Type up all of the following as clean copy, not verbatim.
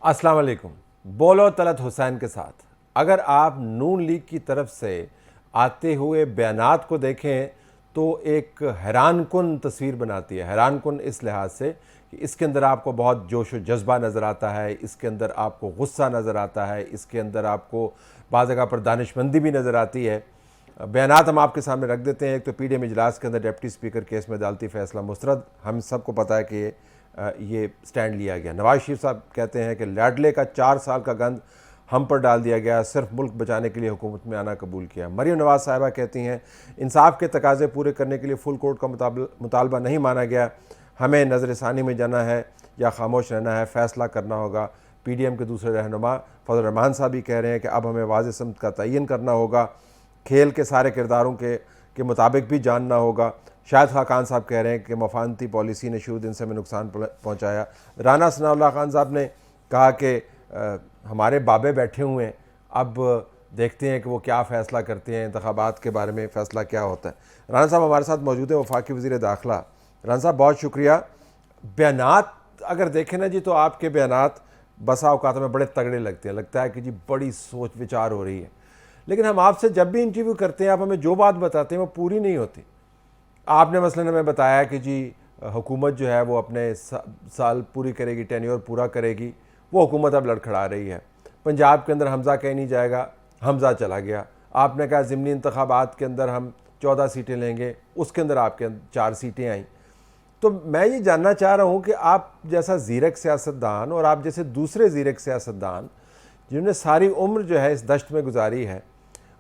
अस्सलाम वालेकुम। बोलो तलत हुसैन के साथ। अगर आप नून लीग की तरफ से आते हुए बयानात को देखें तो एक हैरानकुन तस्वीर बनाती है। हैरानकुन इस लिहाज से कि इसके अंदर आपको बहुत जोश व जज्बा नज़र आता है, इसके अंदर आपको गुस्सा नज़र आता है, इसके अंदर आपको बाज़ जगह पर दानिशमंदी भी नज़र आती है। बयानात हम आपके सामने रख देते हैं। एक तो पीडीएम इजलास के अंदर डिप्टी स्पीकर केस में अदालती फ़ैसला मुस्तरद, हम सबको पता है कि ये स्टैंड लिया गया। नवाज शरीफ साहब कहते हैं कि लाडले का 4 साल का गंद हम पर डाल दिया गया, सिर्फ मुल्क बचाने के लिए हुकूमत में आना कबूल किया। मरीम नवाज साहिबा कहती हैं इंसाफ के तकाजे पूरे करने के लिए फुल कोर्ट का मुतालबा नहीं माना गया, हमें नज़र सानी में जाना है या खामोश रहना है, फ़ैसला करना होगा। पीडीएम के दूसरे रहनुमा फजल रहमान साहब भी कह रहे हैं कि अब हमें वाज़ेह समत का तयन करना होगा, खेल के सारे किरदारों के मुताबिक भी जानना होगा। शाहिद खान साहब कह रहे हैं कि मफानती पॉलिसी ने शुरू दिन से हमें नुकसान पहुँचाया। राना सनाउल्लाह खान साहब ने कहा कि हमारे बाबे बैठे हुए हैं, अब देखते हैं कि वो क्या फ़ैसला करते हैं, इंतखाबात के बारे में फ़ैसला क्या होता है। राना साहब हमारे साथ मौजूद है, वफाकी वज़ीर दाखिला। राना साहब बहुत शुक्रिया। बयानात अगर देखें ना जी, तो आपके बयानात बसा औकात में बड़े तगड़े लगते हैं, लगता है कि जी बड़ी सोच विचार हो रही है। लेकिन हम आपसे जब भी इंटरव्यू करते हैं, आप हमें जो बात बताते हैं वो पूरी नहीं होती। आपने मसलन हमें बताया कि जी हुकूमत जो है वो अपने साल पूरी करेगी, टेन्योर पूरा करेगी, वो हुकूमत अब लड़खड़ा रही है। पंजाब के अंदर हमज़ा कहीं नहीं जाएगा, हमज़ा चला गया। आपने कहा ज़िमनी इंतखाबात के अंदर हम 14 सीटें लेंगे, उसके अंदर आपके 4 सीटें आईं। तो मैं ये जानना चाह रहा हूँ कि आप जैसा ज़ीरक सियासतदान और आप जैसे दूसरे ज़ीरक सियासतदान जिन्होंने सारी उम्र जो है इस दश्त में गुजारी है,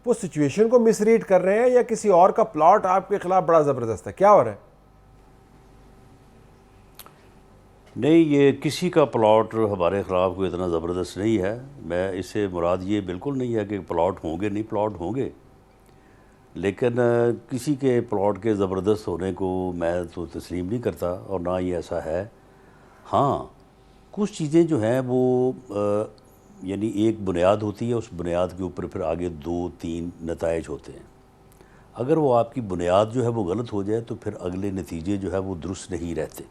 वो सिचुएशन को मिसरीड कर रहे हैं या किसी और का प्लॉट आपके खिलाफ बड़ा ज़बरदस्त है, क्या हो रहा है? नहीं, ये किसी का प्लॉट हमारे ख़िलाफ़ कोई इतना ज़बरदस्त नहीं है। मैं इससे मुराद ये बिल्कुल नहीं है कि प्लॉट होंगे, नहीं प्लॉट होंगे, लेकिन किसी के प्लॉट के ज़बरदस्त होने को मैं तो तस्लीम नहीं करता और ना ही ऐसा है। हाँ, कुछ चीज़ें जो हैं वो यानी एक बुनियाद होती है, उस बुनियाद के ऊपर फिर आगे 2-3 नताइज होते हैं। अगर वो आपकी बुनियाद जो है वो गलत हो जाए तो फिर अगले नतीजे जो है वो दुरुस्त नहीं रहते।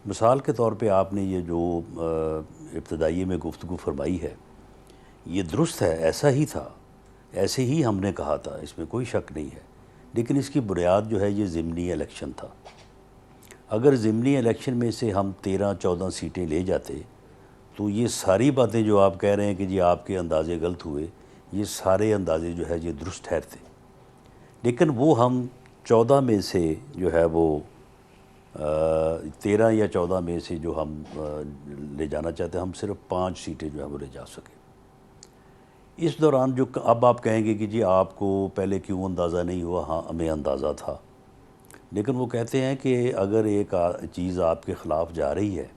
मिसाल के तौर पे आपने ये जो इब्तदाई में गुफ्तगू फरमाई है, ये दुरुस्त है, ऐसा ही था, ऐसे ही हमने कहा था, इसमें कोई शक नहीं है। लेकिन इसकी बुनियाद जो है ये ज़िमनी इलेक्शन था। अगर ज़िमनी इलेक्शन में से हम 13-14 सीटें ले जाते तो ये सारी बातें जो आप कह रहे हैं कि जी आपके अंदाज़े गलत हुए, ये सारे अंदाज़े जो है ये दुरुस्त ठहरते। लेकिन वो हम 14 में से जो है वो 13 या 14 में से जो हम ले जाना चाहते हैं, हम सिर्फ 5 सीटें जो है वो ले जा सके। इस दौरान जो अब आप कहेंगे कि जी आपको पहले क्यों अंदाज़ा नहीं हुआ, हाँ हमें अंदाज़ा था। लेकिन वो कहते हैं कि अगर एक चीज़ आपके ख़िलाफ़ जा रही है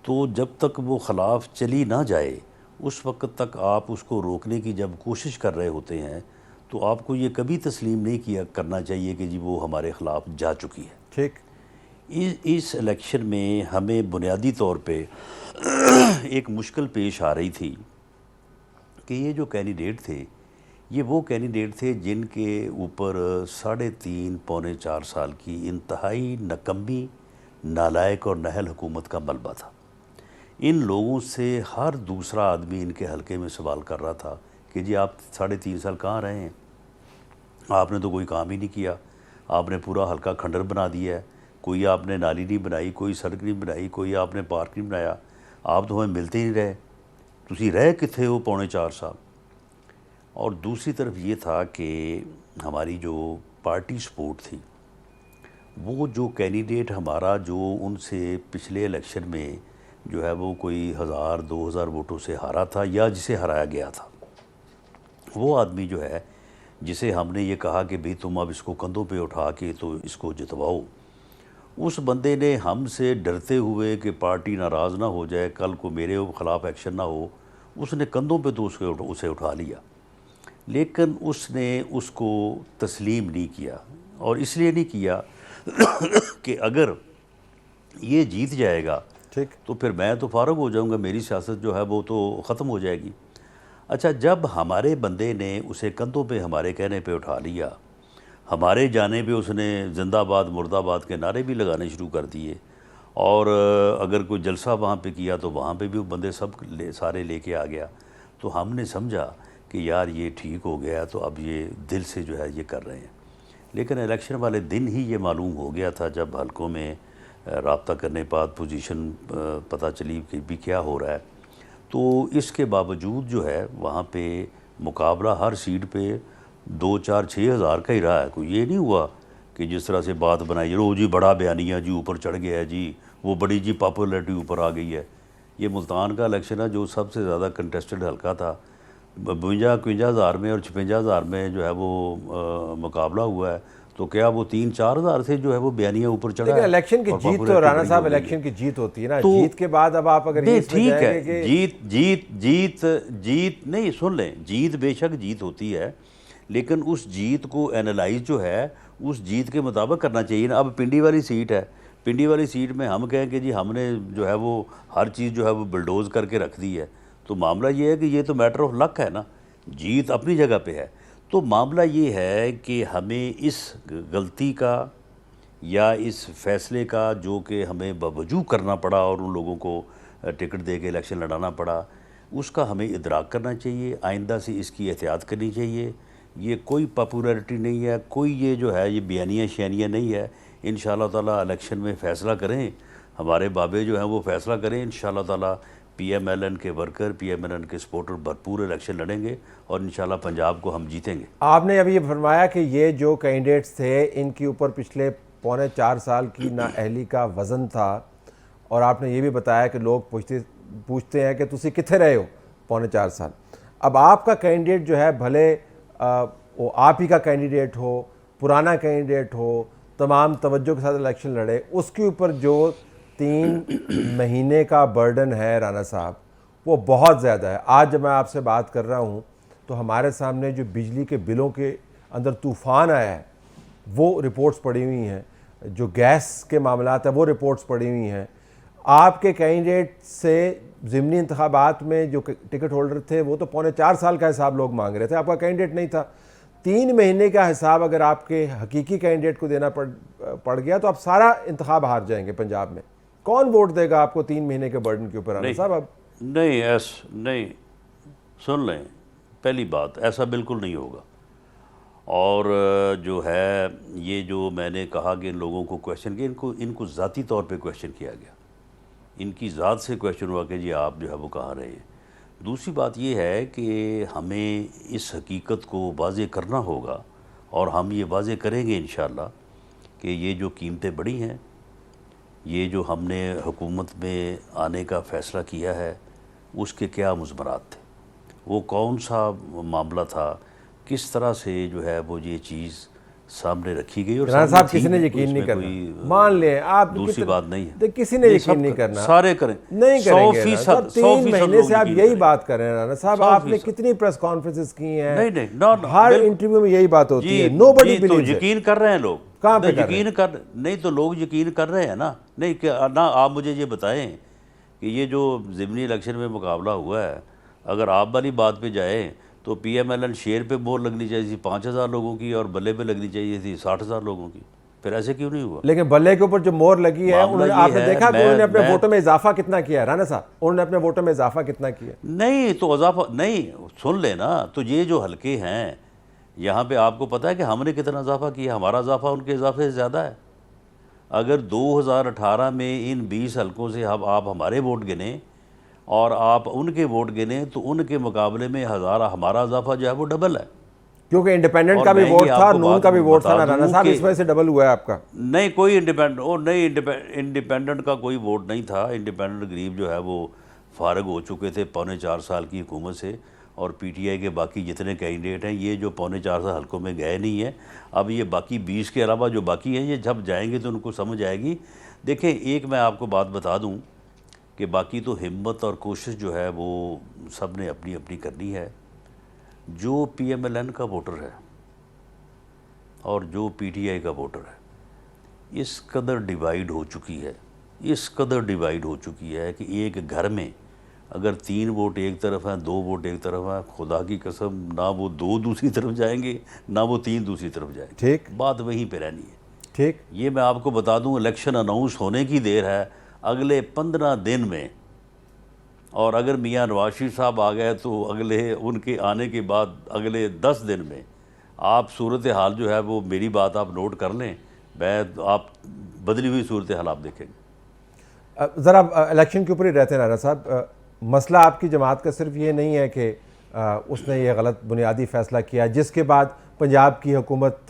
तो जब तक वो ख़िलाफ़ चली ना जाए उस वक्त तक आप उसको रोकने की जब कोशिश कर रहे होते हैं तो आपको ये कभी तस्लीम नहीं करना चाहिए कि जी वो हमारे ख़िलाफ़ जा चुकी है। ठीक। इस इलेक्शन में हमें बुनियादी तौर पे एक मुश्किल पेश आ रही थी कि ये जो कैंडिडेट थे, ये वो कैंडिडेट थे जिनके ऊपर 3.5-4 साल की इंतहाई नकम्मी, नालायक और नहल हुकूमत का मलबा था। इन लोगों से हर दूसरा आदमी इनके हलके में सवाल कर रहा था कि जी आप 3.5 साल कहाँ रहे हैं, आपने तो कोई काम ही नहीं किया, आपने पूरा हलका खंडर बना दिया है, कोई आपने नाली नहीं बनाई, कोई सड़क नहीं बनाई, कोई आपने पार्क नहीं बनाया, आप तो हमें मिलते ही नहीं रहे, तुसी रह किथे हो 3.25 साल। और दूसरी तरफ ये था कि हमारी जो पार्टी सपोर्ट थी, वो जो कैंडिडेट हमारा जो उनसे पिछले इलेक्शन में जो है वो कोई 1000-2000 वोटों से हारा था या जिसे हराया गया था, वो आदमी जो है जिसे हमने ये कहा कि भाई तुम अब इसको कंधों पे उठा के तो इसको जितवाओ, उस बंदे ने हमसे डरते हुए कि पार्टी नाराज़ ना हो जाए, कल को मेरे ख़िलाफ़ एक्शन ना हो, उसने कंधों पे तो उसे उठा लिया। लेकिन उसने उसको तस्लीम नहीं किया, और इसलिए नहीं किया कि अगर ये जीत जाएगा ठीक। तो फिर मैं तो फारग हो जाऊंगा, मेरी सियासत जो है वो तो ख़त्म हो जाएगी। अच्छा, जब हमारे बंदे ने उसे कंधों पे हमारे कहने पे उठा लिया, हमारे जाने पे उसने जिंदाबाद मुर्दाबाद के नारे भी लगाने शुरू कर दिए, और अगर कोई जलसा वहाँ पे किया तो वहाँ पे भी वो बंदे सारे लेके आ गया। तो हमने समझा कि यार ये ठीक हो गया, तो अब ये दिल से जो है ये कर रहे हैं। लेकिन इलेक्शन वाले दिन ही ये मालूम हो गया था, जब हलकों में राब्ता करने के बाद पोजीशन पता चली कि भी क्या हो रहा है। तो इसके बावजूद जो है वहाँ पे मुकाबला हर सीट पे 2-4-6 हज़ार का ही रहा है। कोई ये नहीं हुआ कि जिस तरह से बात बनाई, रोज़ ही बड़ा बयानिया जी ऊपर चढ़ गया है जी, वो बड़ी जी पॉपुलरिटी ऊपर आ गई है। ये मुल्तान का इलेक्शन है जो सबसे ज़्यादा कंटेस्टेड हल्का था, 52-53 हज़ार में और 56 हज़ार में जो है वो मुकाबला हुआ है। तो क्या वो 3-4 हज़ार से जो है वो बयानिया ऊपर चढ़ा लेकिन है इलेक्शन की और जीत तो पॉपुलैरिटी राणा बड़ी साहब हो गई है। इलेक्शन की जीत होती है ना, तो जीत के बाद अब आप अगर ये नहीं इसमें ठीक जाएंगे है, कि जीत जीत जीत जीत नहीं, सुन लें, जीत बेशक जीत होती है, लेकिन उस जीत को एनालाइज जो है उस जीत के मुताबिक करना चाहिए ना। अब पिंडी वाली सीट है, पिंडी वाली सीट में हम कहें कि जी हमने जो है वो हर चीज़ जो है वो बुलडोज करके रख दी है, तो मामला ये है कि ये तो मैटर ऑफ लक है ना, जीत अपनी जगह पे है। तो मामला ये है कि हमें इस गलती का या इस फैसले का जो कि हमें बावजूद करना पड़ा और उन लोगों को टिकट दे के इलेक्शन लड़ाना पड़ा, उसका हमें इदराक करना चाहिए, आइंदा से इसकी एहतियात करनी चाहिए। ये कोई पॉपुलैरिटी नहीं है, कोई ये जो है ये बयानिया शयानिया नहीं है। इंशाअल्लाह ताला इलेक्शन में फ़ैसला करें, हमारे बाबे जो हैं वो फ़ैसला करें। इंशाअल्लाह ताला PMLN के वर्कर, PMLN के सपोर्टर भरपूर इलेक्शन लड़ेंगे और इंशाअल्लाह पंजाब को हम जीतेंगे। आपने अभी ये फरमाया कि ये जो कैंडिडेट्स थे इनके ऊपर पिछले 3.25 साल की नाअहली का वज़न था, और आपने ये भी बताया कि लोग पूछते हैं कि तुसी किथे रहे हो 3.25 साल। अब आपका कैंडिडेट जो है, भले वो आप ही का कैंडिडेट हो, पुराना कैंडिडेट हो, तमाम तवज्जो के साथ इलेक्शन लड़े, उसके ऊपर जो 3 महीने का बर्डन है राणा साहब, वो बहुत ज़्यादा है। आज जब मैं आपसे बात कर रहा हूँ तो हमारे सामने जो बिजली के बिलों के अंदर तूफ़ान आया है वो रिपोर्ट्स पड़ी हुई हैं, जो गैस के मामलात है वो रिपोर्ट्स पड़ी हुई हैं। आपके कैंडिडेट से ज़िमनी इंतखाबात में जो टिकट होल्डर थे वो तो 3.25 साल का हिसाब लोग मांग रहे थे, आपका कैंडिडेट नहीं था। 3 महीने का हिसाब अगर आपके हकीकी कैंडिडेट को देना पड़ गया तो आप सारा इंतखाब हार जाएंगे पंजाब में। कौन वोट देगा आपको 3 महीने के बर्डन के ऊपर राणा साहब? अब नहीं, सुन लें, पहली बात ऐसा बिल्कुल नहीं होगा। और जो है ये जो मैंने कहा कि इन लोगों को क्वेश्चन किया, इनको ज़ाती तौर पे क्वेश्चन किया गया, इनकी ज़ात से क्वेश्चन हुआ कि जी आप जो है वो कहाँ रहे हैं। दूसरी बात ये है कि हमें इस हकीकत को वाज़े करना होगा और हम ये वाज़े करेंगे इंशाअल्लाह कि ये जो कीमतें बढ़ी हैं, ये जो हमने हुकूमत में आने का फ़ैसला किया है, उसके क्या मुज़मरात थे, वो कौन सा मामला था, किस तरह से जो है वो ये चीज़ सामने रखी गई। और राणा साहब किसी ने यकीन नहीं करना, मान लें आप, दूसरी बात नहीं है, किसी ने यकीन नहीं करना, सारे करें, नहीं करेंगे। 100% 3 महीने से आप यही बात कर रहे हैं राणा साहब, आपने कितनी प्रेस कॉन्फ्रेंसेस की हैं, नहीं, हर इंटरव्यू में यही बात होती है, नोबडी तो यकीन कर रहे हैं लोग, कहाँ पे यकीन कर, नहीं तो लोग यकीन कर रहे हैं ना। नहीं क्या ना, आप मुझे ये बताएं कि ये जो ज़िमनी इलेक्शन में मुकाबला हुआ है, अगर आप वाली बात पे जाए तो PMLN शेर पे मोहर लगनी चाहिए थी 5,000 लोगों की और बल्ले पे लगनी चाहिए थी 60,000 लोगों की, फिर ऐसे क्यों नहीं हुआ? लेकिन बल्ले के ऊपर जो मोहर लगी है, उन्होंने, आपने देखा कि उन्होंने अपने वोटों में इजाफा कितना किया है राणा साहब, उन्होंने अपने वोटों में इजाफा कितना किया? नहीं तो इजाफा नहीं, सुन लेना, तो ये जो हल्के हैं यहाँ पे आपको पता है कि हमने कितना इजाफा किया, हमारा इजाफा उनके इजाफे से ज़्यादा है। अगर 2018 में इन 20 हल्कों से आप हमारे वोट गिने और आप उनके वोट गिने तो उनके मुकाबले में हमारा इजाफा जो है वो डबल है, क्योंकि इंडिपेंडेंट का भी वोट था, नून का भी वोट था ना राणा साहब, इस वजह से डबल हुआ है आपका। नहीं कोई इंडिपेंडेंट का कोई वोट नहीं था। इंडिपेंडेंट गरीब जो है वो फारग हो चुके थे 4.25 साल की हुकूमत से, और PTI के बाकी जितने कैंडिडेट हैं ये जो 4.25 साल हल्कों में गए नहीं हैं, अब ये बाकी 20 के अलावा जो बाकी हैं ये जब जाएंगे तो उनको समझ आएगी। देखें, एक मैं आपको बात बता दूं कि बाकी तो हिम्मत और कोशिश जो है वो सब ने अपनी अपनी करनी है। जो PMLN का वोटर है और जो PTI का वोटर है, इस कदर डिवाइड हो चुकी है, इस कदर डिवाइड हो चुकी है कि एक घर में अगर 3 वोट एक तरफ हैं, 2 वोट एक तरफ हैं, खुदा की कसम ना वो 2 दूसरी तरफ जाएंगे ना वो 3 दूसरी तरफ जाएंगे, ठीक, बात वहीं पे रहनी है। ठीक, ये मैं आपको बता दूं, इलेक्शन अनाउंस होने की देर है, अगले 15 दिन में, और अगर मियाँ नवाज शरीफ साहब आ गए तो अगले उनके आने के बाद अगले 10 दिन में आप सूरत हाल जो है वो, मेरी बात आप नोट कर लें, आप बदली हुई सूरत हाल आप देखेंगे। ज़रा इलेक्शन के ऊपर ही रहते हैं राणा साहब, मसला आपकी जमात का सिर्फ ये नहीं है कि उसने ये गलत बुनियादी फ़ैसला किया जिसके बाद पंजाब की हुकूमत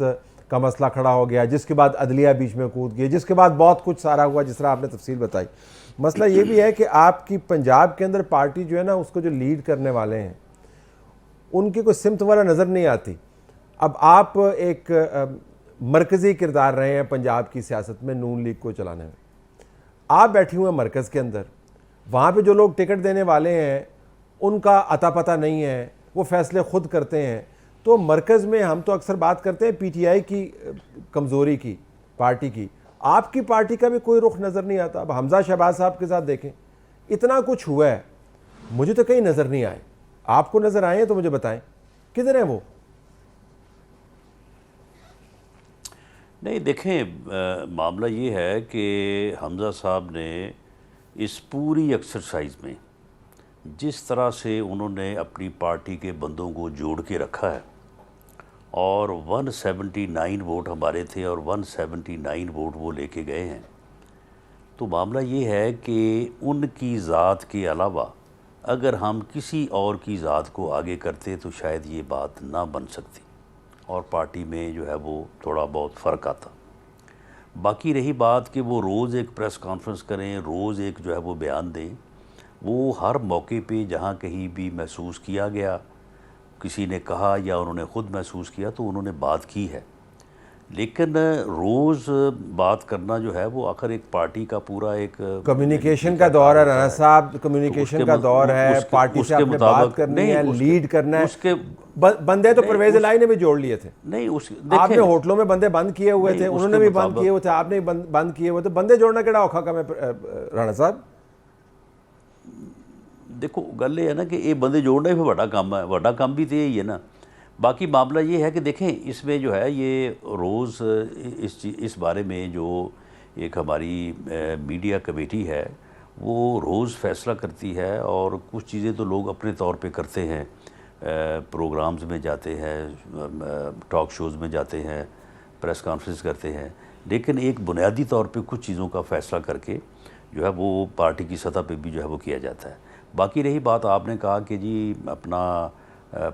का मसला खड़ा हो गया, जिसके बाद अदलिया बीच में कूद गई, जिसके बाद बहुत कुछ सारा हुआ जिस तरह आपने तफसील बताई। मसला ये भी है कि आपकी पंजाब के अंदर पार्टी जो है ना, उसको जो लीड करने वाले हैं उनकी कोई सिमत वाला नज़र नहीं आती। अब आप एक मरकज़ी किरदार रहे हैं पंजाब की सियासत में नून लीग को चलाने में, आप बैठे हुए हैं मरकज़ के अंदर, वहाँ पे जो लोग टिकट देने वाले हैं उनका अता पता नहीं है, वो फैसले खुद करते हैं। तो मरकज़ में हम तो अक्सर बात करते हैं पीटीआई की कमज़ोरी की, पार्टी की, आपकी पार्टी का भी कोई रुख नज़र नहीं आता। अब हमजा शहबाज साहब के साथ देखें, इतना कुछ हुआ है, मुझे तो कहीं नज़र नहीं आए, आपको नज़र आए हैं तो मुझे बताएं किधर हैं वो? नहीं देखें, मामला ये है कि हमजा साहब ने इस पूरी एक्सरसाइज में जिस तरह से उन्होंने अपनी पार्टी के बंदों को जोड़ के रखा है, और 179 वोट हमारे थे और 179 वोट वो लेके गए हैं, तो मामला ये है कि उनकी ज़ात के अलावा अगर हम किसी और की ज़ात को आगे करते तो शायद ये बात ना बन सकती और पार्टी में जो है वो थोड़ा बहुत फ़र्क आता। बाकी रही बात कि वो रोज़ एक प्रेस कॉन्फ्रेंस करें, रोज़ एक जो है वो बयान दें, वो हर मौके पे जहाँ कहीं भी महसूस किया गया, किसी ने कहा या उन्होंने ख़ुद महसूस किया तो उन्होंने बात की है। लेकिन रोज़ बात करना जो है वो आखिर एक पार्टी का पूरा एक कम्युनिकेशन का दौर है राणा साहब, कम्युनिकेशन का दौर है, पार्टी से आपने बात करनी है, लीड करना है। बंदे तो परवेज़ इलाही ने भी जोड़ लिए थे, नहीं आपने होटलों में बंदे बंद किए हुए थे, उन्होंने भी बंद किए हुए थे, आपने बंद किए हुए थे। बंदे जोड़ना केड़ा औखा काम है राणा साहब? देखो गल ये है ना कि ये बंदे जोड़ना ही बड़ा काम है, बड़ा काम भी तो यही है ना। बाकी मामला ये है कि देखें इसमें जो है ये रोज़ इस बारे में जो एक हमारी मीडिया कमेटी है वो रोज़ फैसला करती है, और कुछ चीज़ें तो लोग अपने तौर पे करते हैं, प्रोग्राम्स में जाते हैं, टॉक शोज़ में जाते हैं, प्रेस कॉन्फ्रेंस करते हैं, लेकिन एक बुनियादी तौर पे कुछ चीज़ों का फ़ैसला करके जो है वो पार्टी की सतह पे भी जो है वो किया जाता है। बाकी रही बात, आपने कहा कि जी अपना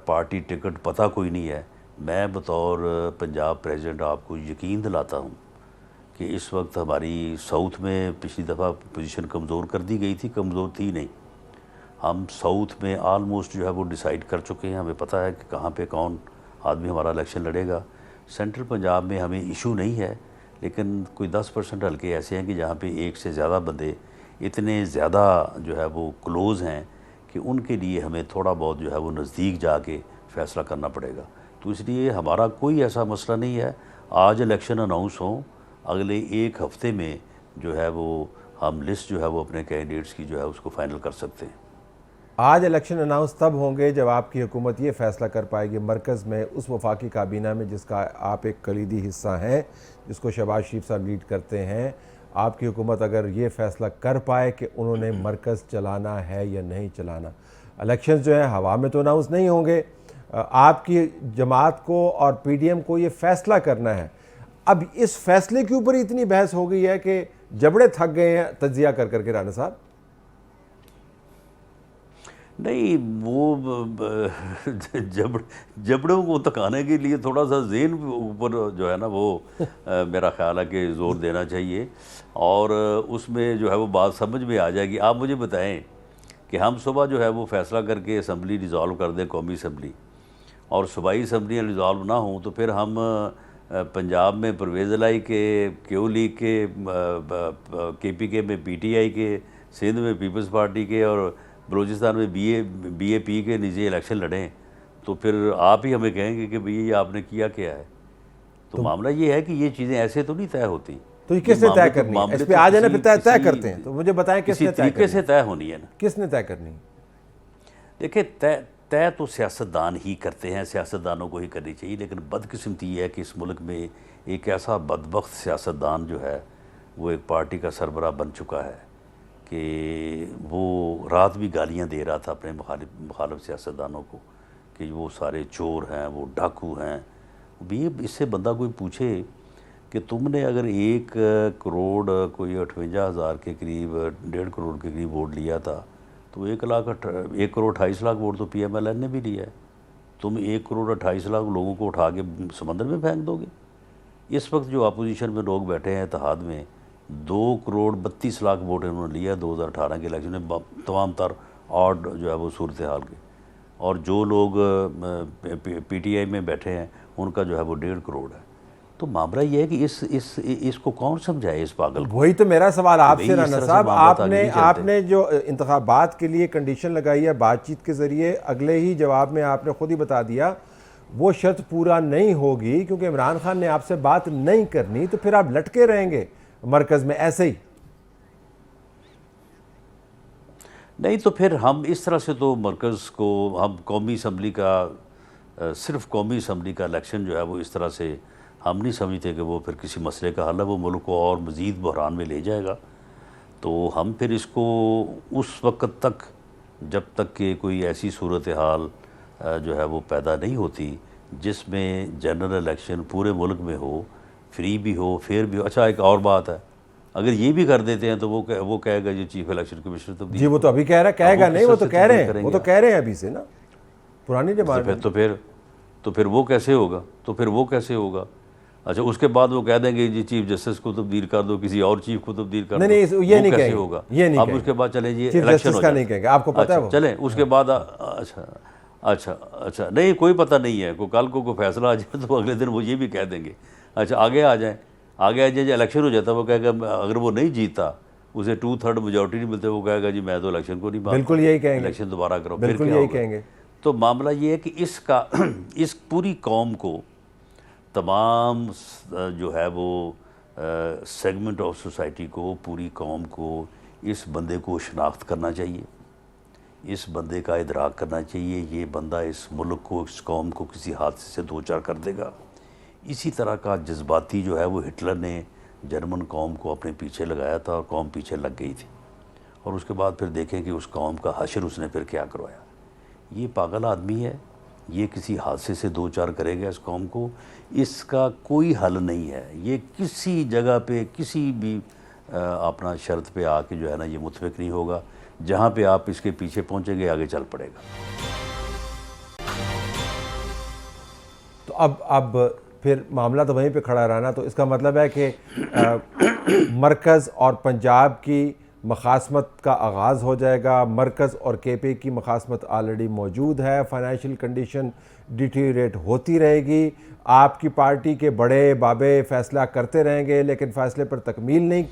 पार्टी टिकट पता कोई नहीं है, मैं बतौर पंजाब प्रेसिडेंट आपको यकीन दिलाता हूँ कि इस वक्त हमारी साउथ में पिछली दफ़ा पोजीशन कमज़ोर कर दी गई थी, कमज़ोर थी नहीं, हम साउथ में आलमोस्ट जो है वो डिसाइड कर चुके हैं, हमें पता है कि कहाँ पे कौन आदमी हमारा इलेक्शन लड़ेगा। सेंट्रल पंजाब में हमें इशू नहीं है, लेकिन कोई 10% हल्के ऐसे हैं कि जहाँ पे एक से ज़्यादा बंदे इतने ज़्यादा जो है वो क्लोज़ हैं कि उनके लिए हमें थोड़ा बहुत जो है वो नज़दीक जाके फ़ैसला करना पड़ेगा। तो इसलिए हमारा कोई ऐसा मसला नहीं है, आज इलेक्शन अनाउंस हों, अगले एक हफ़्ते में जो है वो हम लिस्ट जो है वो अपने कैंडिडेट्स की जो है उसको फ़ाइनल कर सकते हैं। आज इलेक्शन अनाउंस तब होंगे जब आपकी हुकूमत ये फ़ैसला कर पाएगी मरकज़ में उस वफाकी काबीना में जिसका आप एक कलीदी हिस्सा हैं, जिसको शहबाज शरीफ साहब लीड करते हैं। आपकी हुकूमत अगर ये फ़ैसला कर पाए कि उन्होंने मरकज़ चलाना है या नहीं चलाना, इलेक्शन जो है हवा में तो अनाउंस नहीं होंगे, आपकी जमात को और पीडीएम को ये फ़ैसला करना है। अब इस फैसले के ऊपर इतनी बहस हो गई है कि जबड़े थक गए हैं तज्जिया कर करके राणा साहब। नहीं वो जबड़ों को तकाने के लिए थोड़ा सा ज़हन ऊपर जो है ना वो मेरा ख्याल है कि ज़ोर देना चाहिए, और उसमें जो है वो बात समझ में आ जाएगी। आप मुझे बताएं कि हम सुबह जो है वो फ़ैसला करके असम्बली डिज़ोल्व कर दें, कौमी असम्बली, और सूबाई असम्बलियाँ डिज़ोल्व ना हों, तो फिर हम पंजाब में परवेज़ इलाही के, क्यू लीग के, KPK में PTI के, सिंध में पीपल्स पार्टी के, और बलूचिस्तान में BAP के निजी इलेक्शन लड़ें, तो फिर आप ही हमें कहेंगे कि भैया ये आपने किया क्या है। तो मामला ये है कि ये चीज़ें ऐसे तो नहीं तय होती। तो ये किसने तय करनी है? इस पे आ जाना, फिर तय करते हैं, तो मुझे बताएं किसने तय तरीके से तय होनी है ना। किसने तय करनी है? देखिए तय तो सियासतदान ही करते हैं, सियासतदानों को ही करनी चाहिए, लेकिन बदकिस्मती है कि इस मुल्क में एक ऐसा बदबख्त सियासतदान जो है वो एक पार्टी का सरबराह बन चुका है कि वो रात भी गालियां दे रहा था अपने मुखालिफ सियासतदानों को कि वो सारे चोर हैं, वो डाकू हैं। भी इससे बंदा कोई पूछे कि तुमने अगर 1 करोड़ कोई 58,000 के करीब 1.5 करोड़ के करीब वोट लिया था, तो 1,28,00,000 वोट तो PMLN ने भी लिया है। तुम 1,28,00,000 लोगों को उठा के समंदर में फेंक दोगे? इस वक्त जो अपोजिशन में लोग बैठे हैं इत्तेहाद में, 2,32,00,000 वोट इन्होंने लिया 2018 के इलेक्शन में, तमाम तर ऑड जो है वो सूरत हाल के। और जो लोग PTI में बैठे हैं उनका जो है वो 1.5 करोड़ है। तो मामला ये है कि इसको कौन समझाए, इस पागल को? वही तो मेरा सवाल आपसे राना साहब, आपने चलते। आपने जो इंतखाबात के लिए कंडीशन लगाई है बातचीत के जरिए, अगले ही जवाब में आपने खुद ही बता दिया वो शर्त पूरा नहीं होगी क्योंकि इमरान खान ने आपसे बात नहीं करनी, तो फिर आप लटके रहेंगे मरकज में ऐसे ही? नहीं तो फिर हम इस तरह से तो मरकज़ को, हम कौमी असम्बली का, सिर्फ कौमी असम्बली का इलेक्शन जो है वो इस तरह से हम नहीं समझते कि वो फिर किसी मसले का हल है, वो मुल्क को और मज़ीद बहरान में ले जाएगा। तो हम फिर इसको उस वक्त तक, जब तक कि कोई ऐसी सूरत हाल जो है वो पैदा नहीं होती जिसमें जनरल इलेक्शन पूरे मुल्क में हो, फ्री भी हो, फेयर भी हो। अच्छा, एक और बात है, अगर ये भी कर देते हैं तो वो कहेगा ये चीफ इलेक्शन कमिश्नर तो जी, वो तो अभी कह रहा है, कहेगा नहीं, वो तो कह रहे हैं, वो तो कह रहे हैं अभी से ना, पुरानी डिमांड। तो फिर वो कैसे होगा? तो फिर वो कैसे होगा? अच्छा, उसके बाद वो कह देंगे जी चीफ जस्टिस को तब्दील कर दो, किसी और चीफ को तब्दील कर दो। नहीं, ये नहीं कैसे कहेंगे, होगा? ये नहीं अब कहेंगे। उसके बाद चले जी चीफ इलेक्शन जस्टिस का नहीं कहेंगे, आपको पता है वो? चलें उसके बाद अच्छा नहीं, कोई पता नहीं है, को कल को फैसला आ जाए तो अगले दिन वो ये भी कह देंगे। अच्छा, आगे आ जाए जो इलेक्शन हो जाता, वो कहेगा अगर वो नहीं जीता, उसे 2/3 मेजॉरिटी नहीं मिलते, वो कहेगा जी मैं तो इलेक्शन को नहीं मानता, बिल्कुल यही कहेंगे, इलेक्शन दोबारा करो। बिल्कुल यही कहेंगे। तो मामला ये है कि इसका इस पूरी कौम को, तमाम जो है वो सेगमेंट ऑफ सोसाइटी को, पूरी कौम को इस बंदे को शनाख्त करना चाहिए, इस बंदे का इदराक करना चाहिए। ये बंदा इस मुल्क को, इस कौम को किसी हादसे से दो चार कर देगा। इसी तरह का जज्बाती जो है वो हिटलर ने जर्मन कौम को अपने पीछे लगाया था और कौम पीछे लग गई थी, और उसके बाद फिर देखें कि उस कौम का हशर उसने फिर क्या करवाया। ये पागल आदमी है, ये किसी हादसे से दो चार करेगा इस कौम को, इसका कोई हल नहीं है। ये किसी जगह पे, किसी भी अपना शर्त पे आके जो है ना, ये मुतफिक नहीं होगा। जहाँ पे आप इसके पीछे पहुँचेंगे आगे चल पड़ेगा। तो अब फिर मामला तो वहीं पे खड़ा रहना, तो इसका मतलब है कि मरकज़ और पंजाब की मखासमत का आगाज़ हो जाएगा। मरकज़ और KP की मखासमत ऑलरेडी मौजूद है, फाइनेंशियल कंडीशन डिटीरिएट होती रहेगी। आपकी पार्टी के बड़े बाबे फ़ैसला करते रहेंगे लेकिन फ़ैसले पर तकमील नहीं,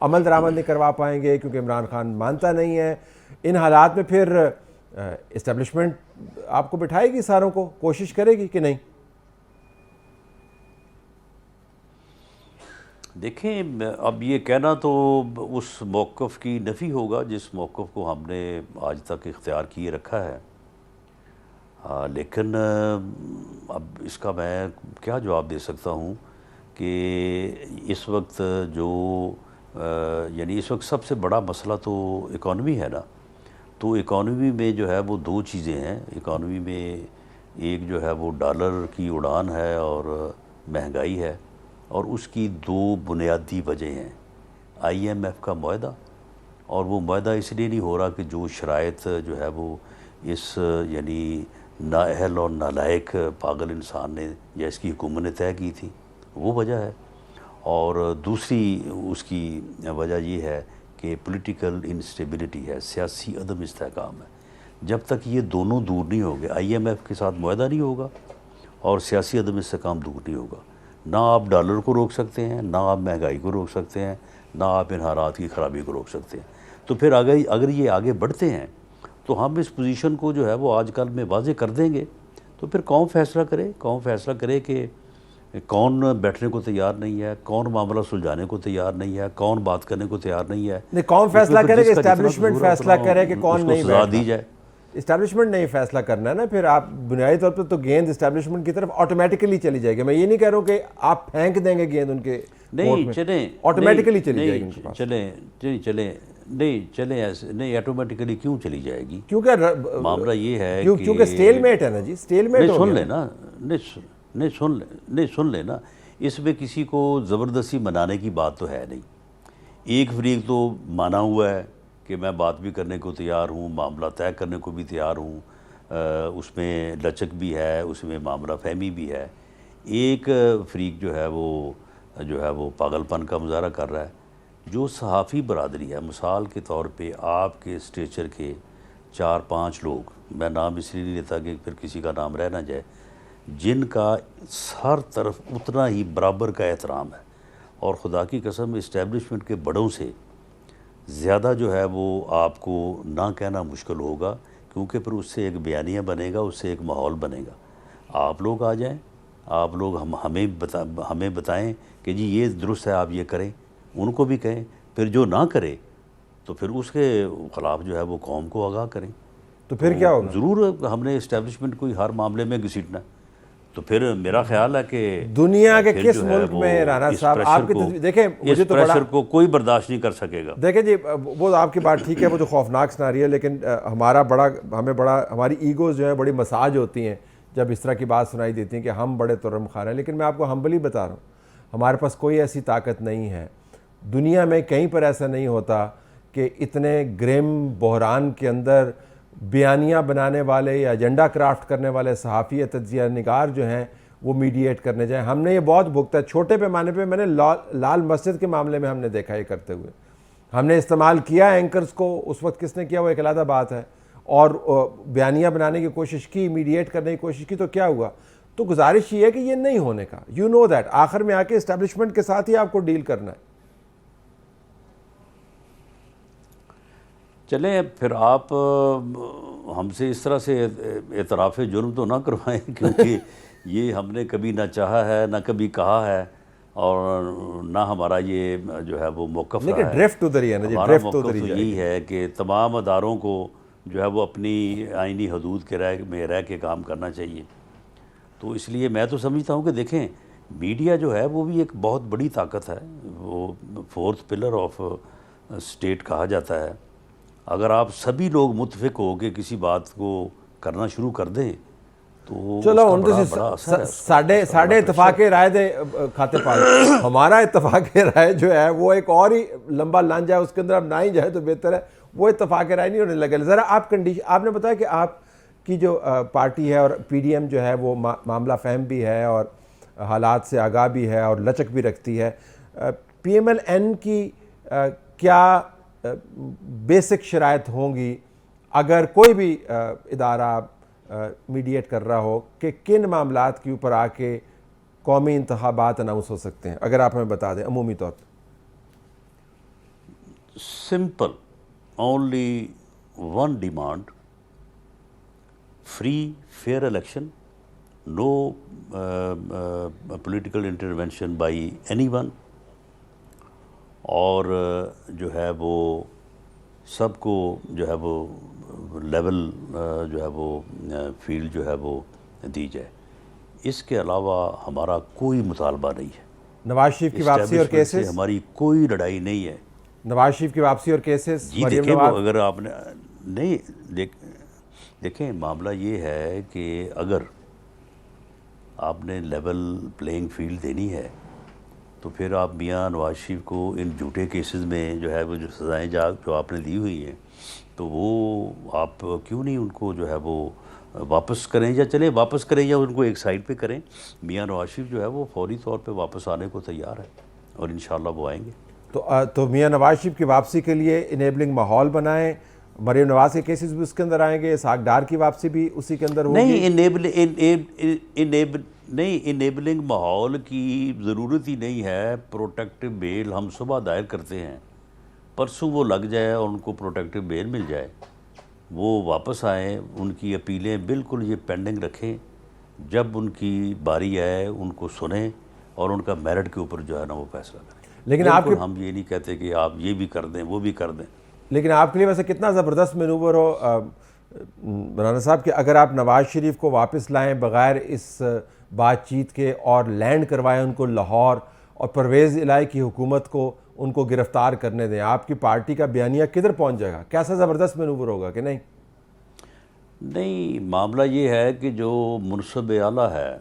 अमल दरामद नहीं करवा पाएंगे क्योंकि इमरान खान मानता नहीं है। इन हालात में फिर इस्टेब्लिशमेंट आपको बिठाएगी, सारों को कोशिश करेगी कि नहीं? देखें, अब ये कहना तो उस मौक़िफ़ की नफ़ी होगा जिस मौक़िफ़ को हमने आज तक इख्तियार किए रखा है। लेकिन अब इसका मैं क्या जवाब दे सकता हूँ कि इस वक्त जो यानी इस वक्त सबसे बड़ा मसला तो इकॉनमी है ना। तो इकॉनमी में जो है वो दो चीज़ें हैं। इकॉनमी में एक जो है वो डॉलर की उड़ान है और महंगाई है, और उसकी दो बुनियादी वजह हैं। IMF का मुआहदा, और वो मुआहदा इसलिए नहीं हो रहा कि जो शराइत जो है वो इस यानी नाअहल और नालायक पागल इंसान ने या इसकी हुकूमत ने तय की थी, वो वजह है। और दूसरी उसकी वजह ये है कि पॉलिटिकल इंस्टेबिलिटी है, सियासी अदम इस्तेहकाम है। जब तक ये दोनों दूर नहीं होंगे, IMF के साथ मुआहदा नहीं होगा और सियासी अदम इस्तेहकाम दूर नहीं होगा, ना आप डॉलर को रोक सकते हैं, ना आप महंगाई को रोक सकते हैं, ना आप इन हालात की ख़राबी को रोक सकते हैं। तो फिर अगर ये आगे बढ़ते हैं तो हम इस पोजीशन को जो है वो आजकल में वाज़े कर देंगे। तो फिर कौन फ़ैसला करे कि कौन बैठने को तैयार नहीं है, कौन मामला सुलझाने को तैयार नहीं है, कौन बात करने को तैयार नहीं है। नहीं, कौन फैसला करे कि इस्टेब्लिशमेंट फैसला करे कि कौन नहीं सजा दी जाए। इस्टेब्लिशमेंट नहीं फैसला करना है ना, फिर आप बुनियादी तौर पर तो गेंद इस्टेब्लिशमेंट की तरफ ऑटोमेटिकली चली जाएगी। मैं ये नहीं कह रहा हूँ कि आप फेंक देंगे गेंद उनके, नहीं चलें, ऑटोमेटिकली चली जाएगी उनके पास। नहीं चले ऐसे नहीं, ऑटोमेटिकली क्यों चली जाएगी? क्योंकि मामला ये है क्योंकि स्टेलमेट है ना जी, स्टेलमेट नहीं हो सुन गया। लेना, नहीं सुन लेना, इसमें किसी को ज़बरदस्ती मनाने की बात तो है नहीं। एक फरीक तो माना हुआ है कि मैं बात भी करने को तैयार हूँ, मामला तय करने को भी तैयार हूँ, उसमें लचक भी है, उसमें मामला फहमी भी है। एक फरीक जो है वो पागलपन का मुजाहरा कर रहा है। जो सहाफ़ी बरादरी है, मिसाल के तौर पे आपके स्टेचर के 4-5 लोग, मैं नाम इसलिए नहीं लेता कि फिर किसी का नाम रह ना जाए, जिनका हर तरफ उतना ही बराबर का एहतराम है, और ख़ुदा की कसम इस्टेब्लिशमेंट के बड़ों से ज़्यादा जो है वो आपको ना कहना मुश्किल होगा, क्योंकि फिर उससे एक बयानिया बनेगा, उससे एक माहौल बनेगा। आप लोग आ जाएं, आप लोग हमें बताएं कि जी ये दुरुस्त है, आप ये करें, उनको भी कहें, फिर जो ना करे तो फिर उसके ख़िलाफ़ जो है वो कौम को आगाह करें। तो फिर क्या होगा? ज़रूर हमने इस्टेब्लिशमेंट को हर मामले में घसीटना है। तो फिर मेरा ख्याल है कि दुनिया के फिर किस जो है मुल्क वो में राना इस साहब प्रेशर आपकी को- देखें, मुझे इस तो बड़ा प्रेशर को कोई बर्दाश्त नहीं कर सकेगा। देखें जी, वो आपकी बात ठीक है, वो जो खौफनाक सिनारियो है, लेकिन हमारी ईगोज़ जो है बड़ी मसाज होती हैं जब इस तरह की बात सुनाई देती है कि हम बड़े तुर्रम खान हैं। लेकिन मैं आपको हम्बली बता रहा हूँ, हमारे पास कोई ऐसी ताकत नहीं है। दुनिया में कहीं पर ऐसा नहीं होता कि इतने ग्रेम बहरान के अंदर बयानियाँ बनाने वाले या एजेंडा क्राफ्ट करने वाले सहाफ़ी या तज्ज़िया निगार जो हैं वो मीडिएट करने जाएं। हमने ये बहुत भुगता है, छोटे पैमाने पे मैंने लाल मस्जिद के मामले में हमने देखा ये करते हुए। हमने इस्तेमाल किया एंकर्स को, उस वक्त किसने किया वो एक अलग बात है, और बयानियाँ बनाने की कोशिश की, मीडिएट करने की कोशिश की, तो क्या हुआ? तो गुजारिश ये है कि ये नहीं होने का, यू नो दैट आखिर में आके इस्टेब्लिशमेंट के साथ ही आपको डील करना है। चलें फिर आप हमसे इस तरह से एतराफ़ जुर्म तो ना करवाएं, क्योंकि ये हमने कभी ना चाहा है, ना कभी कहा है, और ना हमारा ये जो है वो मौक़िफ़ रहा लेकिन है। ड्रिफ्ट उधर ही है ना जी, हमारा ड्रिफ्ट तो मौक़िफ़ उधर ही तो जाएगी। यही है कि तमाम अदारों को जो है वो अपनी आइनी हदूद के रह के काम करना चाहिए। तो इसलिए मैं तो समझता हूँ कि देखें, मीडिया जो है वो भी एक बहुत बड़ी ताकत है, वो 4th पिलर ऑफ स्टेट कहा जाता है। अगर आप सभी लोग मुत्तफ़िक हो के किसी बात को करना शुरू कर दें तो चलो उसका उन बड़ा बड़ा असर है, साढ़े इतफाक़ राय दे खाते पाल हमारा इतफाक़ राय जो है वो एक और ही लंबा लांझा है, उसके अंदर अब ना ही जाए तो बेहतर है। वो इतफाक़ राय नहीं होने लगे। ज़रा आप कंडीशन, आपने बताया कि आपकी जो पार्टी है और PDM जो है वो मामला फ़हम भी है और हालात से आगाह भी है और लचक भी रखती है। PMLN की क्या बेसिक शराइत होंगी अगर कोई भी इदारा मीडिएट कर रहा हो कि किन मामलात के ऊपर आके कौमी इंतखाबात अनाउंस हो सकते हैं? अगर आप हमें बता दें अमूमी तौर पर। Simple, only one demand, free fair election, no political intervention by anyone, और जो है वो सबको जो है वो लेवल जो है वो फील्ड जो है वो दी जाए। इसके अलावा हमारा कोई मुतालबा नहीं है। नवाज शरीफ की वापसी और Establishment से केसेस, हमारी कोई लड़ाई नहीं है। नवाज शरीफ की वापसी और केसेस, जी मरियम देखें, वो नवाज। अगर आपने नहीं देखें, मामला ये है कि अगर आपने लेवल प्लेइंग फील्ड देनी है तो फिर आप मियां नवाज शरीफ को इन झूठे केसेस में जो है वो जो सज़ाएँ जो आपने दी हुई हैं, तो वो आप क्यों नहीं उनको जो है वो वापस करें, या चलें वापस करें या उनको एक साइड पे करें। मियां नवाज शरीफ जो है वो फौरी तौर पे वापस आने को तैयार है और इंशाल्लाह वो आएंगे। तो मियां नवाज शरीफ की वापसी के लिए इनेबलिंग माहौल बनाएं। मरियम नवाज के केसेस भी उसके अंदर आएंगे, इसहाक डार की वापसी भी उसी के अंदर होगी। नहीं, इनेबलिंग माहौल की ज़रूरत ही नहीं है। प्रोटेक्टिव बेल हम सुबह दायर करते हैं, परसों वो लग जाए और उनको प्रोटेक्टिव बेल मिल जाए, वो वापस आएँ, उनकी अपीलें बिल्कुल ये पेंडिंग रखें, जब उनकी बारी आए उनको सुनें और उनका मेरिट के ऊपर जो है ना वो फैसला करें। लेकिन बिल्कुल आपके हम ये नहीं कहते कि आप ये भी कर दें वो भी कर दें। लेकिन आपके लिए वैसे कितना ज़बरदस्त मैनूवर हो राना साहब कि अगर आप नवाज शरीफ को वापस लाएं बग़ैर इस बातचीत के और लैंड करवाएं उनको लाहौर, और परवेज़ इलाही की हुकूमत को उनको गिरफ्तार करने दें, आपकी पार्टी का बयानिया किधर पहुंच जाएगा? कैसा ज़बरदस्त मैनूवर होगा कि नहीं? नहीं, मामला ये है कि जो मुनसब आला है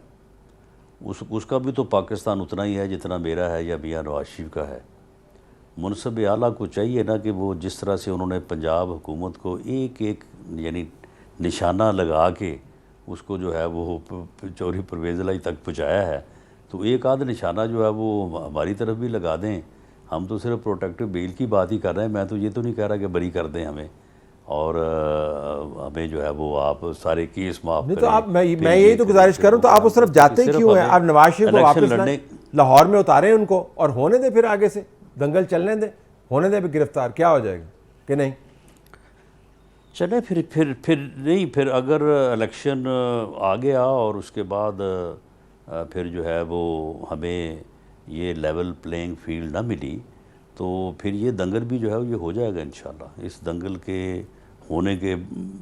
उसका भी तो पाकिस्तान उतना ही है जितना मेरा है या मियां नवाज शरीफ का है। मुनसब आला को चाहिए ना कि वो जिस तरह से उन्होंने पंजाब हुकूमत को एक एक यानी निशाना लगा के उसको जो है वो चौरी परवेज़ लाई तक पहुँचाया है, तो एक आध निशाना जो है वो हमारी तरफ भी लगा दें। हम तो सिर्फ प्रोटेक्टिव बेल की बात ही कर रहे हैं। मैं तो ये तो नहीं कह रहा कि बरी कर दें हमें और हमें जो है वो आप सारे केस माफ नहीं करें। तो आप मैं यही तो गुजारिश कर रहा हूँ, तो आप उस तरफ जाते ही क्यों हैं? आप नवाज शरीफ को वापस लाएं, लाहौर में उतारें उनको और होने दें, फिर आगे से दंगल चलने दें, होने दें, फिर गिरफ्तार क्या हो जाएगा कि नहीं? चले फिर नहीं, फिर अगर इलेक्शन आ गया और उसके बाद फिर जो है वो हमें ये लेवल प्लेइंग फील्ड ना मिली, तो फिर ये दंगल भी जो है ये हो जाएगा इंशाल्लाह। इस दंगल के होने के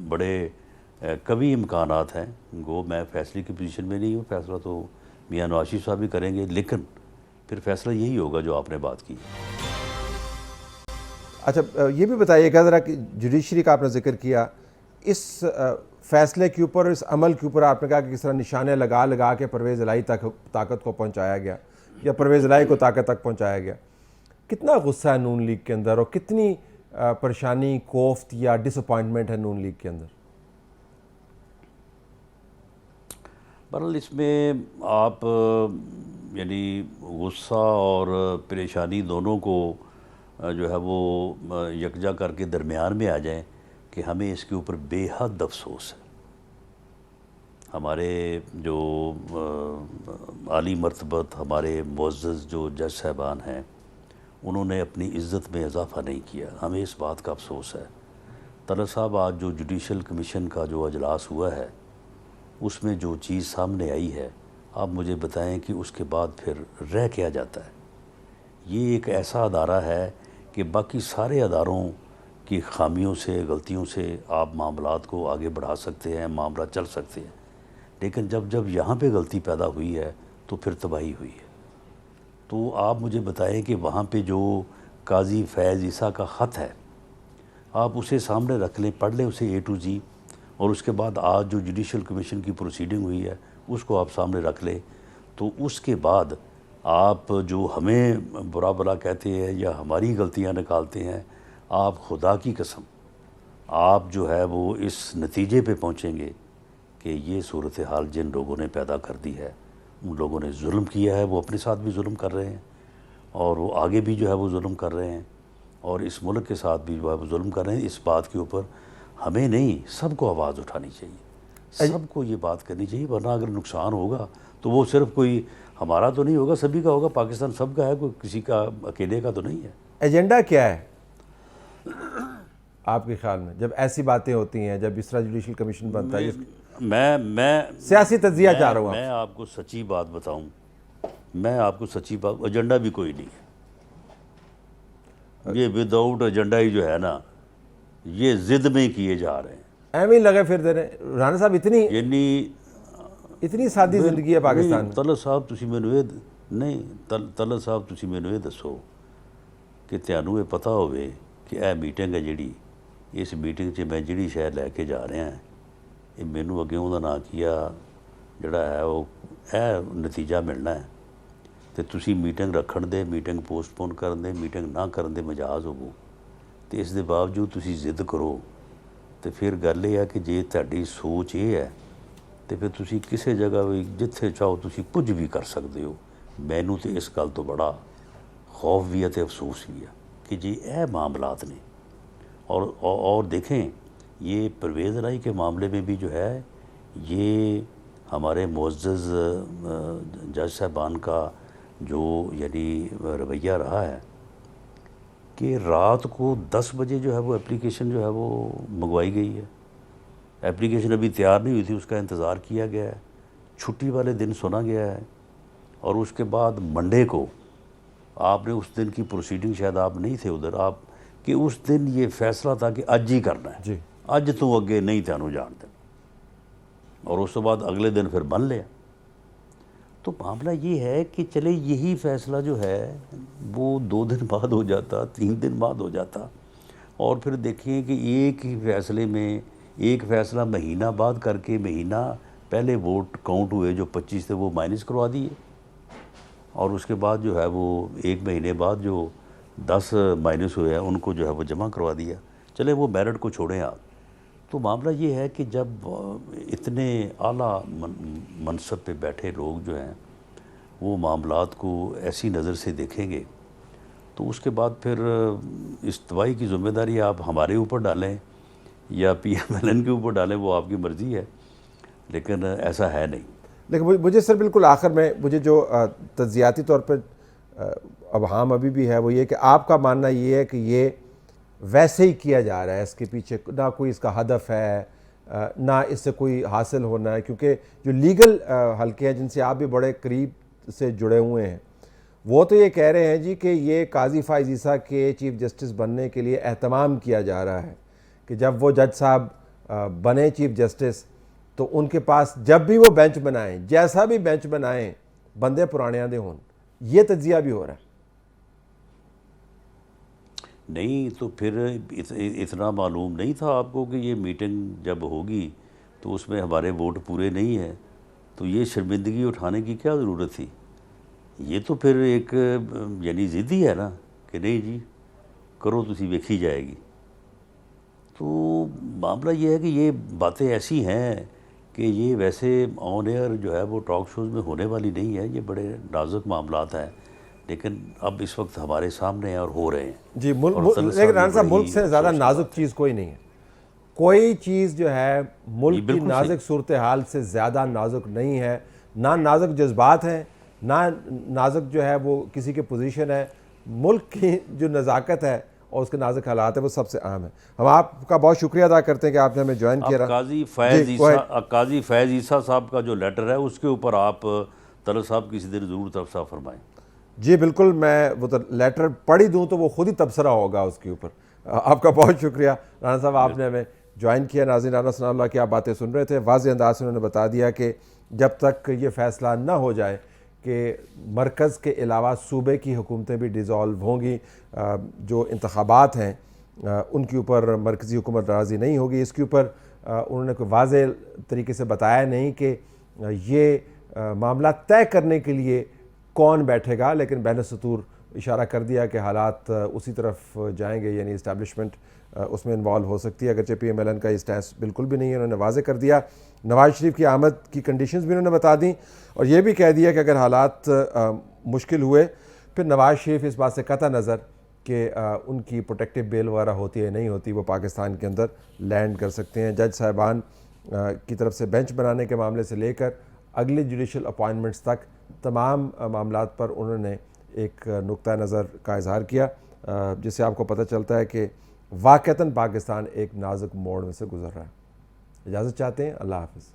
बड़े कभी इम्कानात हैं। गो मैं फैसले की पोजीशन में नहीं हूँ, फैसला तो मियां नवाज शरीफ साहब भी करेंगे, लेकिन फिर फैसला यही होगा जो आपने बात की। अच्छा, ये भी बताइएगा ज़रा कि जुडिशरी का आपने जिक्र किया, इस फैसले के ऊपर, इस अमल के ऊपर आपने कहा कि किस तरह निशाने लगा लगा के परवेज़ इलाही तक ताकत को पहुंचाया गया या परवेज़ इलाही को ताकत तक पहुंचाया गया। कितना गुस्सा है नून लीग के अंदर और कितनी परेशानी, कोफ्त या डिसअपॉइंटमेंट है नून लीग के अंदर? बहरहाल इसमें आप यानी गुस्सा और परेशानी दोनों को जो है वो यकजा करके दरमियान में आ जाएं कि हमें इसके ऊपर बेहद अफसोस है। हमारे जो आली मर्तबत हमारे मुअज़्ज़ज़ जो जज साहबान हैं, उन्होंने अपनी इज़्ज़त में इजाफ़ा नहीं किया, हमें इस बात का अफसोस है। तलत साहब, आज जो जुडिशल कमीशन का जो अजलास हुआ है उसमें जो चीज़ सामने आई है, आप मुझे बताएं कि उसके बाद फिर रह क्या जाता है। ये एक ऐसा अदारा है कि बाकी सारे अदारों की ख़ामियों से, गलतियों से आप मामलात को आगे बढ़ा सकते हैं, मामला चल सकते हैं, लेकिन जब जब यहाँ पे गलती पैदा हुई है तो फिर तबाही हुई है। तो आप मुझे बताएं कि वहाँ पे जो काजी फैज़ ईसा का ख़त है, आप उसे सामने रख लें, पढ़ लें उसे A to Z, और उसके बाद आज जो जुडिशल कमीशन की प्रोसीडिंग हुई है उसको आप सामने रख लें, तो उसके बाद आप जो हमें बुरा भला कहते हैं या हमारी गलतियां निकालते हैं, आप खुदा की कसम आप जो है वो इस नतीजे पे पहुंचेंगे कि ये सूरत हाल जिन लोगों ने पैदा कर दी है, उन लोगों ने जुल्म किया है, वो अपने साथ भी जुल्म कर रहे हैं और वो आगे भी जो है वो जुल्म कर रहे हैं और इस मुल्क के साथ भी जो है वो जुल्म कर रहे हैं। इस बात के ऊपर हमें नहीं, सबको आवाज़ उठानी चाहिए, सबको ये बात करनी चाहिए, वरना अगर नुकसान होगा तो वो सिर्फ कोई हमारा तो नहीं होगा, सभी का होगा। पाकिस्तान सबका है, कोई किसी का अकेले का तो नहीं है। एजेंडा क्या है आपके ख्याल में जब ऐसी बातें होती हैं, जब इस तरह जुडिशल कमीशन बनता है? मैं सियासी तज्जिया चाह रहा हूँ। मैं आपको सच्ची बात बताऊं, मैं आपको सच्ची बात, एजेंडा भी कोई नहीं है। ये विदाउट एजेंडा ही जो है ना, ये जिद में किए जा रहे हैं, एम ही लगे फिर दे रहे। राना साहब, इतनी सादी जिंदगी है पाकिस्तान में। तलत साहब तुसी मैनू ये नहीं, तलत साहब तुसी मैनू ये दसो कि तुहानू ये पता होवे कि यह मीटिंग है जिहड़ी, इस मीटिंग 'च मैं जिहड़ी शै लैके जा रहा है, ये मैनू अगे उहदा नां किया जिहड़ा है वो नतीजा मिलना है, तो तुसी मीटिंग रखण दे, मीटिंग पोस्टपोन करन दे, मीटिंग ना करन दे मजाज होवो, तो इस दे बावजूद तुसी जिद करो, तो फिर गल ये है कि जे तुहाडी सोच ये है तो फिर तुसी किसी जगह भी जिथे चाहो तुसी कुछ भी कर सकते हो। मैनू तो इस गल तो बड़ा खौफ भी है तो अफसोस भी है कि जी यह मामलात ने और देखें, ये परवेज़ इलाही के मामले में भी जो है ये हमारे मुअज़्ज़ज़ जज साहबान का जो यानी रवैया रहा है कि रात को 10 बजे जो है वो एप्लीकेशन जो है वो मंगवाई गई है। एप्लीकेशन अभी तैयार नहीं हुई थी, उसका इंतज़ार किया गया है, छुट्टी वाले दिन सुना गया है और उसके बाद मंडे को आपने उस दिन की प्रोसीडिंग, शायद आप नहीं थे उधर, आप कि उस दिन ये फैसला था कि अज ही करना है जी, अज तो अगे नहीं थानू जान देना, और उस तो बाद अगले दिन फिर बन लिया। तो मामला ये है कि चले यही फ़ैसला जो है वो 2 दिन बाद हो जाता, 3 दिन बाद हो जाता, और फिर देखिए कि एक ही फ़ैसले में एक फ़ैसला महीना बाद करके महीना पहले वोट काउंट हुए जो 25 थे वो माइनस करवा दिए, और उसके बाद जो है वो 1 महीने बाद जो 10 माइनस हुए हैं उनको जो है वो जमा करवा दिया। चले वो मेरिट को छोड़ें आप, तो मामला ये है कि जब इतने आला मनसब पे बैठे लोग जो हैं वो मामलात को ऐसी नज़र से देखेंगे, तो उसके बाद फिर इस्तवाई की ज़िम्मेदारी आप हमारे ऊपर डालें या PMLN के ऊपर डालें, वो आपकी मर्ज़ी है, लेकिन ऐसा है नहीं। लेकिन मुझे सर बिल्कुल आखिर में मुझे जो तज्जियाती तौर पर अवहाम अभी भी है वो ये कि आपका मानना ये है कि ये वैसे ही किया जा रहा है, इसके पीछे ना कोई इसका हदफ है, ना इससे कोई हासिल होना है, क्योंकि जो लीगल हल्के हैं जिनसे आप भी बड़े करीब से जुड़े हुए हैं वो तो ये कह रहे हैं जी कि ये काजी फ़ाइज़ ईसा के चीफ़ जस्टिस बनने के लिए एहतमाम किया जा रहा है कि जब वो जज साहब बने चीफ़ जस्टिस तो उनके पास जब भी वो बेंच बनाएं, जैसा भी बेंच बनाएं, बंदे पुराने आंदे हों, ये तज्जिया भी हो रहा है। नहीं तो फिर इतना मालूम नहीं था आपको कि ये मीटिंग जब होगी तो उसमें हमारे वोट पूरे नहीं हैं, तो ये शर्मिंदगी उठाने की क्या ज़रूरत थी? ये तो फिर एक यानी ज़िद ही है ना कि नहीं जी करो तुसी वेखी जाएगी। तो मामला ये है कि ये बातें ऐसी हैं कि ये वैसे ऑन एयर जो है वो टॉक शोज़ में होने वाली नहीं है, ये बड़े नाजुक मामलात हैं, लेकिन अब इस वक्त हमारे सामने हैं और हो रहे हैं जी। लेकिन राना साहब मुल्क से ज़्यादा नाजुक चीज़ कोई नहीं है, कोई चीज़ जो है मुल्क की नाजुक सूरत हाल से ज़्यादा नाजुक नहीं है। ना नाजुक जज्बात हैं, ना नाजुक जो है वो किसी की पोजीशन है, मुल्क की जो नज़ाकत है और उसके नाजुक हालात है वो सबसे अहम है। हम आपका बहुत शुक्रिया अदा करते हैं कि आपने हमें ज्वाइन किया। काजी फ़ैज़ ईसा साहब का जो लेटर है उसके ऊपर आप तलत साहब किसी दिन ज़रूर तबसरा फरमाएँ। जी बिल्कुल, मैं वो तो लेटर पढ़ ही दूँ तो वो खुद ही तबसरा होगा उसके ऊपर। आपका बहुत शुक्रिया राना साहब, आपने हमें ज्वाइन किया। नाज़रीन, राना सनाउल्लाह की आप बातें सुन रहे थे, वाज़ेह अंदाज से उन्होंने बता दिया कि जब तक ये फ़ैसला ना हो जाए कि मरकज़ के अलावा सूबे की हुकूमतें भी डिज़ोल्व होंगी, जो इंतखाबात हैं उनके ऊपर मरकज़ी हुकूमत राज़ी नहीं होगी। इसके ऊपर उन्होंने कोई वाज़ेह तरीके से बताया नहीं कि ये मामला तय करने के लिए कौन बैठेगा, लेकिन बैन-ए-सतूर इशारा कर दिया कि हालात उसी तरफ जाएंगे, यानी इस्टेब्लिशमेंट उसमें इन्वॉल्व हो सकती है। अगरचे PMLN का स्टैंस बिल्कुल भी नहीं है, उन्होंने वाज़े कर दिया। नवाज़ शरीफ की आमद की कंडीशंस भी उन्होंने बता दी और ये भी कह दिया कि अगर हालात मुश्किल हुए फिर नवाज़ शरीफ इस बात से कतई नज़र कि उनकी प्रोटेक्टिव बेल वगैरह होती है नहीं होती, वो पाकिस्तान के अंदर लैंड कर सकते हैं। जज साहिबान की तरफ से बेंच बनाने के मामले से लेकर अगले जुडिशल अपॉइंटमेंट्स तक तमाम मामलात पर उन्होंने एक नुक्ता नज़र का इजहार किया, जिससे आपको पता चलता है कि वाक़तन पाकिस्तान एक नाजुक मोड़ में से गुज़र रहा है। इजाज़त चाहते हैं, अल्लाह हाफ़िज़।